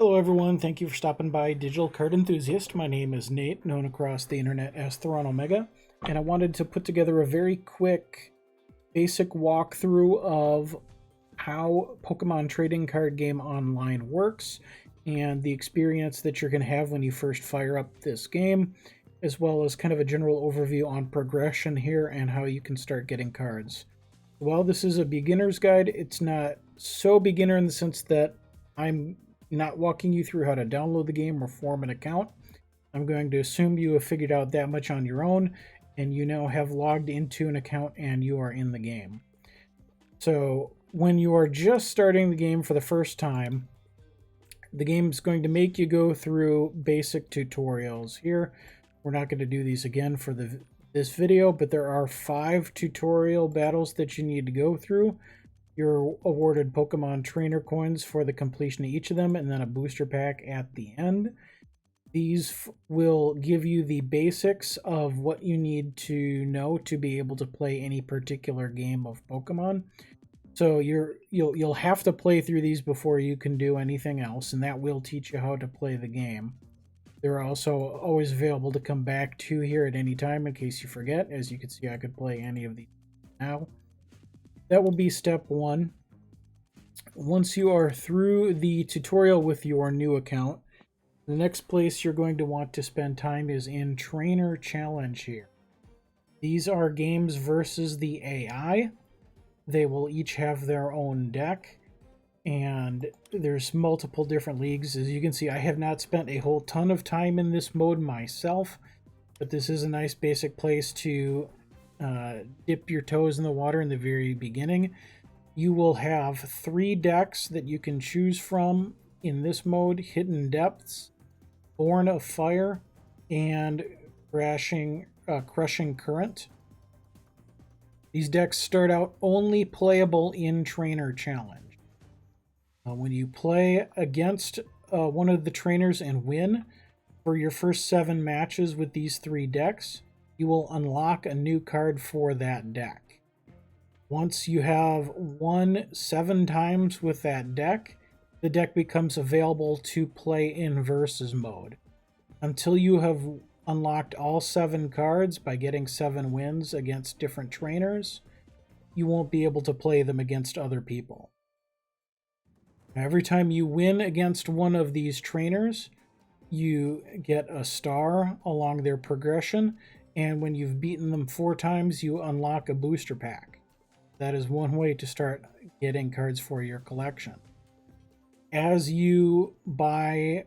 Hello everyone, thank you for stopping by Digital Card Enthusiast. My name is Nate, known across the internet as Theron Omega, and I wanted to put together a very quick, basic walkthrough of how Pokemon Trading Card Game Online works, and the experience that you're going to have when you first fire up this game, as well as kind of a general overview on progression here and how you can start getting cards. While this is a beginner's guide, it's not so beginner in the sense that I'm not walking you through how to download the game or form an account. I'm going to assume you have figured out that much on your own and you now have logged into an account and you are in the game. So when you are just starting the game for the first time, the game is going to make you go through basic tutorials here. We're not going to do these again for this video, but there are 5 tutorial battles that you need to go through. You're awarded Pokemon Trainer Coins for the completion of each of them, and then a booster pack at the end. These will give you the basics of what you need to know to be able to play any particular game of Pokemon. So you'll have to play through these before you can do anything else, and that will teach you how to play the game. They're also always available to come back to here at any time in case you forget. As you can see, I could play any of these now. That will be step 1. Once you are through the tutorial with your new account, the next place you're going to want to spend time is in Trainer Challenge here. These are games versus the AI. They will each have their own deck, and there's multiple different leagues. As you can see, I have not spent a whole ton of time in this mode myself, but this is a nice basic place to dip your toes in the water in the very beginning. You will have 3 decks that you can choose from in this mode: Hidden Depths, Born of Fire, and Crushing Current. These decks start out only playable in Trainer Challenge. When you play against one of the trainers and win for your first 7 matches with these 3 decks, you will unlock a new card for that deck. Once you have won 7 times with that deck, the deck becomes available to play in versus mode. Until you have unlocked all 7 cards by getting 7 wins against different trainers, you won't be able to play them against other people. Every time you win against one of these trainers, you get a star along their progression, and when you've beaten them 4 times, you unlock a booster pack. That is one way to start getting cards for your collection. As you buy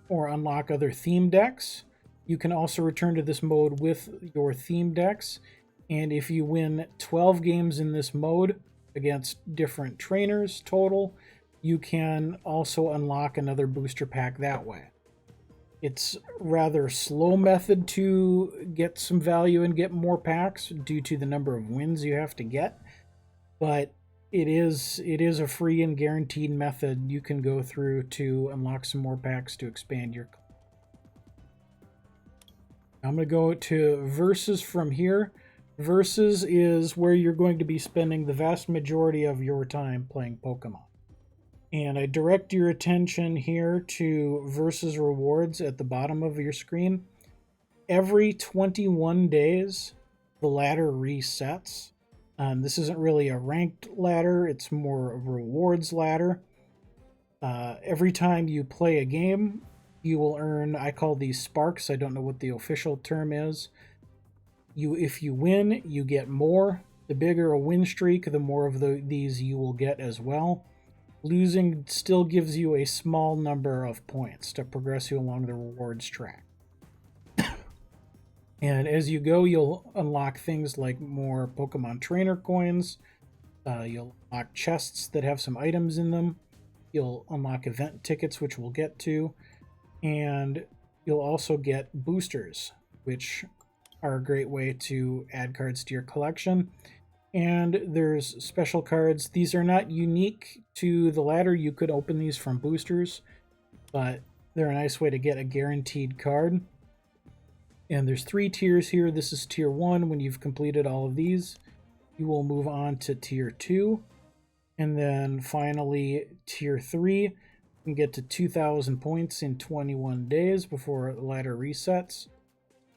or unlock other theme decks, you can also return to this mode with your theme decks, and if you win 12 games in this mode against different trainers total, you can also unlock another booster pack that way. It's rather slow method to get some value and get more packs due to the number of wins you have to get, but it is a free and guaranteed method you can go through to unlock some more packs to expand your. I'm going to go to Versus from here. Versus is where you're going to be spending the vast majority of your time playing Pokemon. And I direct your attention here to Versus Rewards at the bottom of your screen. Every 21 days, the ladder resets. This isn't really a ranked ladder, it's more a rewards ladder. Every time you play a game, you will earn, I call these sparks, I don't know what the official term is. If you win, you get more. The bigger a win streak, the more of these you will get as well. Losing still gives you a small number of points to progress you along the rewards track. And as you go, you'll unlock things like more Pokemon Trainer Coins. You'll unlock chests that have some items in them. You'll unlock event tickets, which we'll get to. And you'll also get boosters, which are a great way to add cards to your collection. And there's special cards. These are not unique to the ladder. You could open these from boosters, but they're a nice way to get a guaranteed card. And there's 3 tiers here. This is tier 1. When you've completed all of these, you will move on to tier 2. And then finally, tier 3. You can get to 2,000 points in 21 days before the ladder resets.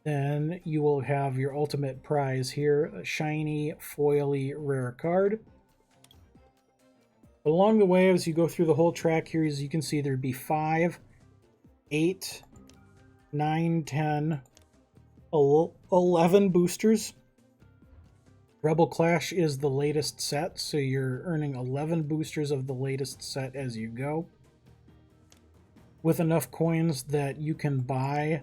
Then you will have your ultimate prize here, a shiny, foily, rare card. But along the way, as you go through the whole track here, as you can see, there'd be 5, 8, 9, 10, 11 boosters. Rebel Clash is the latest set, so you're earning 11 boosters of the latest set as you go. With enough coins that you can buy,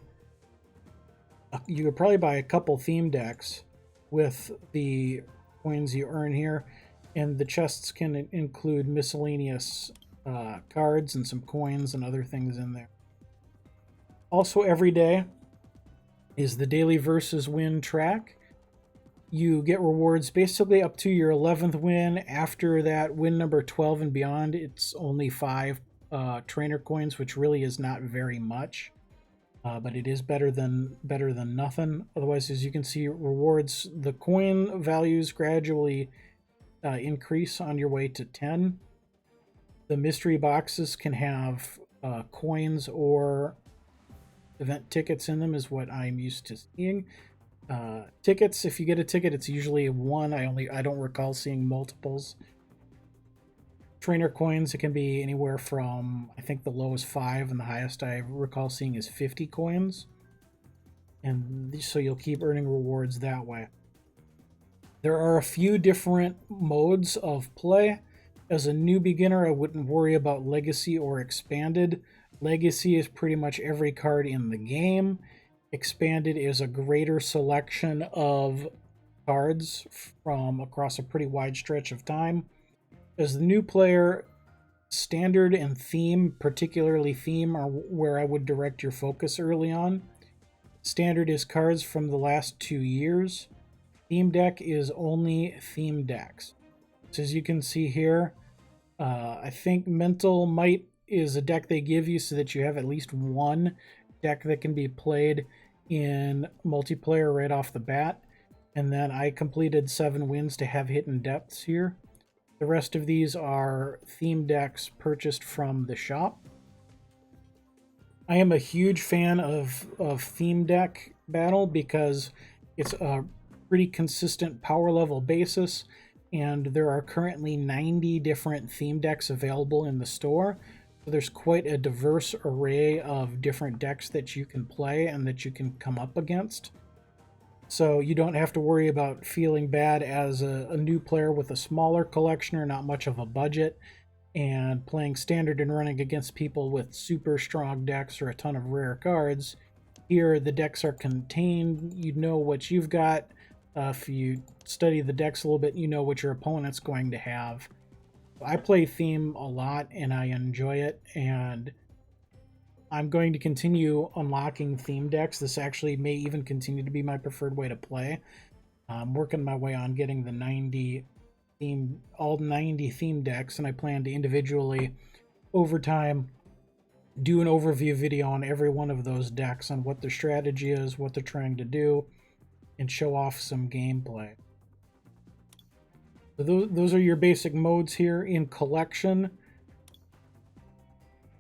you could probably buy a couple theme decks with the coins you earn here, and the chests can include miscellaneous cards and some coins and other things in there. Also, every day is the daily versus win track. You get rewards basically up to your 11th win. After that, win number 12 and beyond, it's only 5 trainer coins, which really is not very much. But it is better than nothing. Otherwise, as you can see, rewards, the coin values gradually increase on your way to 10. The mystery boxes can have coins or event tickets in them, is what I'm used to seeing. Tickets, if you get a ticket, it's usually one. I don't recall seeing multiples. Trainer coins, it can be anywhere from, I think the low is 5 and the highest I recall seeing is 50 coins. And so you'll keep earning rewards that way. There are a few different modes of play. As a new beginner, I wouldn't worry about Legacy or Expanded. Legacy is pretty much every card in the game. Expanded is a greater selection of cards from across a pretty wide stretch of time. As the new player, Standard and Theme, particularly Theme, are where I would direct your focus early on. Standard is cards from the last 2 years. Theme deck is only theme decks. So as you can see here, I think Mental Might is a deck they give you so that you have at least one deck that can be played in multiplayer right off the bat. And then I completed 7 wins to have Hidden Depths here. The rest of these are theme decks purchased from the shop. I am a huge fan of theme deck battle because it's a pretty consistent power level basis, and there are currently 90 different theme decks available in the store. So there's quite a diverse array of different decks that you can play and that you can come up against. So you don't have to worry about feeling bad as a new player with a smaller collection or not much of a budget and playing Standard and running against people with super strong decks or a ton of rare cards. Here the decks are contained, you know what you've got. If you study the decks a little bit, you know what your opponent's going to have. I play Theme a lot and I enjoy it, and I'm going to continue unlocking theme decks. This actually may even continue to be my preferred way to play. I'm working my way on getting the all 90 theme decks, and I plan to individually, over time, do an overview video on every one of those decks on what their strategy is, what they're trying to do, and show off some gameplay. So those are your basic modes here. In collection,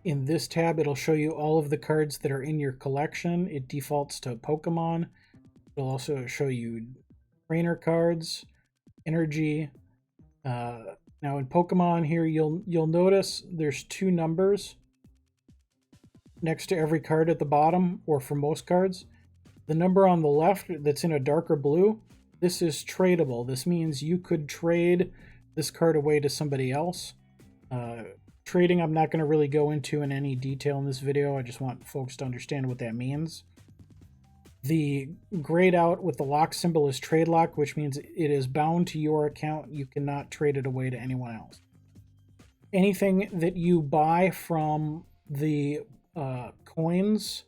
in this tab, it'll show you all of the cards that are in your collection. It defaults to Pokemon. It'll also show you trainer cards, energy. Now in Pokemon here, you'll notice there's 2 numbers next to every card at the bottom, or for most cards. The number on the left that's in a darker blue, this is tradable. This means you could trade this card away to somebody else. Trading, I'm not going to really go into in any detail in this video. I just want folks to understand what that means. The grayed out with the lock symbol is trade lock, which means it is bound to your account. You cannot trade it away to anyone else. Anything that you buy from the coins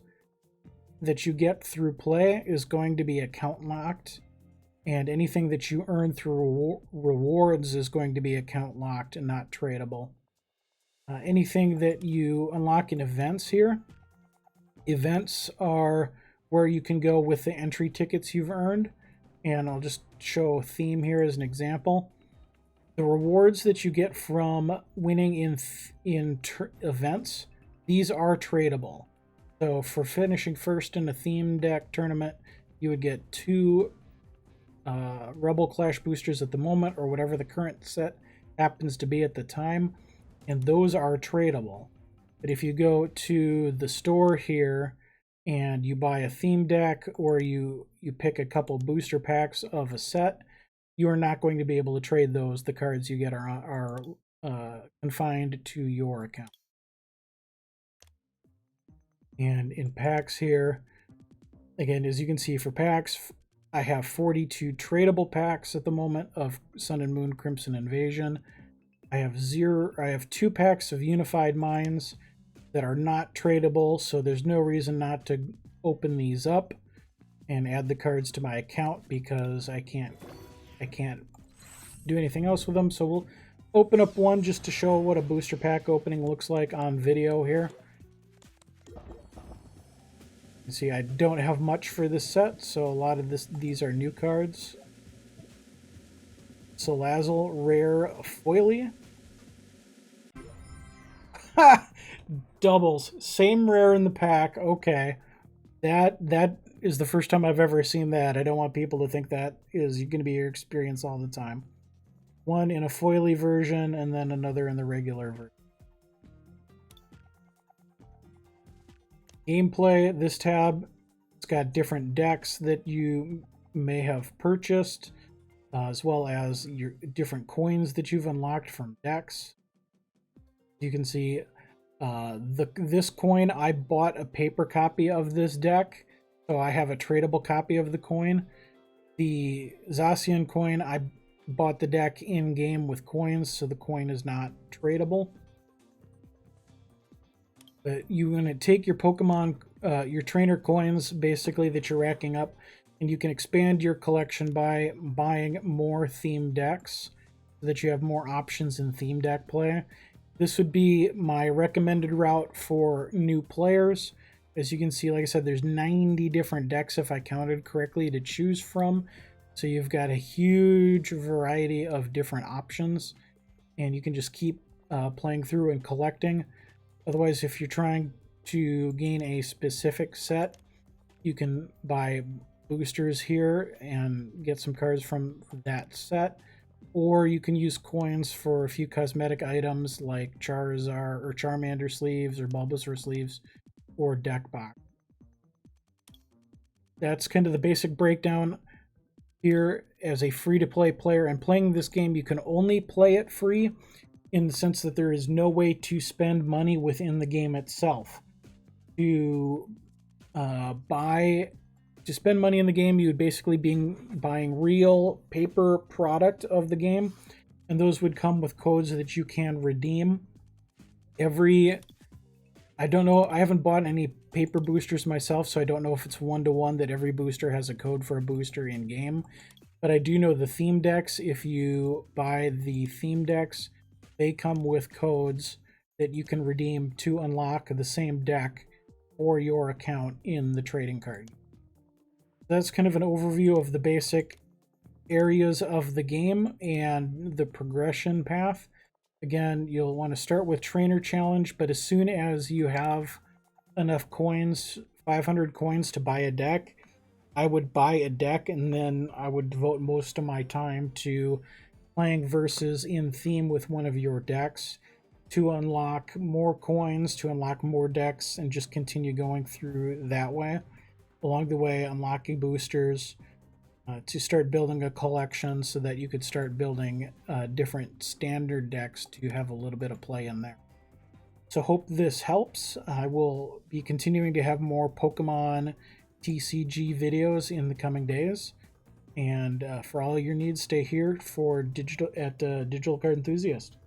that you get through play is going to be account locked, and anything that you earn through rewards is going to be account locked and not tradable. Anything that you unlock in events here, events are where you can go with the entry tickets you've earned, and I'll just show a theme here as an example. The rewards that you get from winning in events these are tradable. So for finishing first in a theme deck tournament, you would get 2 Rebel Clash boosters at the moment, or whatever the current set happens to be at the time, and those are tradable. But if you go to the store here and you buy a theme deck, or you pick a couple booster packs of a set, you are not going to be able to trade those. The cards you get are confined to your account. And in packs here, again, as you can see, for packs, I have 42 tradable packs at the moment of Sun and Moon Crimson Invasion. I have 2 packs of Unified Minds that are not tradable, so there's no reason not to open these up and add the cards to my account, because I can't do anything else with them. So we'll open up one just to show what a booster pack opening looks like on video here. You see, I don't have much for this set, so a lot of these are new cards. Salazzle Rare Foily. Ha! Doubles. Same rare in the pack. Okay. That is the first time I've ever seen that. I don't want people to think that is going to be your experience all the time. One in a foily version, and then another in the regular version. Gameplay, this tab, it's got different decks that you may have purchased, as well as your different coins that you've unlocked from decks. You can see this coin, I bought a paper copy of this deck, so I have a tradable copy of the coin. The Zacian coin, I bought the deck in-game with coins, so the coin is not tradable. But you're going to take your Pokemon, your trainer coins, basically, that you're racking up, and you can expand your collection by buying more theme decks, so that you have more options in theme deck play. This would be my recommended route for new players. As you can see, like I said, there's 90 different decks, if I counted correctly, to choose from. So you've got a huge variety of different options, and you can just keep playing through and collecting. Otherwise, if you're trying to gain a specific set, you can buy boosters here and get some cards from that set. Or you can use coins for a few cosmetic items like Charizard or Charmander sleeves or Bulbasaur sleeves or deck box. That's kind of the basic breakdown here. As a free-to-play player and playing this game, you can only play it free, in the sense that there is no way to spend money within the game itself. To spend money in the game, you would basically be buying real paper product of the game, and those would come with codes that you can redeem. I don't know, I haven't bought any paper boosters myself, so I don't know if it's one-to-one that every booster has a code for a booster in-game. But I do know the theme decks, if you buy the theme decks, they come with codes that you can redeem to unlock the same deck or your account in the trading card. That's kind of an overview of the basic areas of the game and the progression path. Again, you'll want to start with Trainer Challenge, but as soon as you have enough coins, 500 coins to buy a deck, I would buy a deck, and then I would devote most of my time to playing versus in theme with one of your decks to unlock more coins, to unlock more decks, and just continue going through that way. Along the way, unlocking boosters to start building a collection so that you could start building different standard decks to have a little bit of play in there. So hope this helps. I will be continuing to have more Pokemon TCG videos in the coming days. And for all your needs, stay here for Digital Card Enthusiast.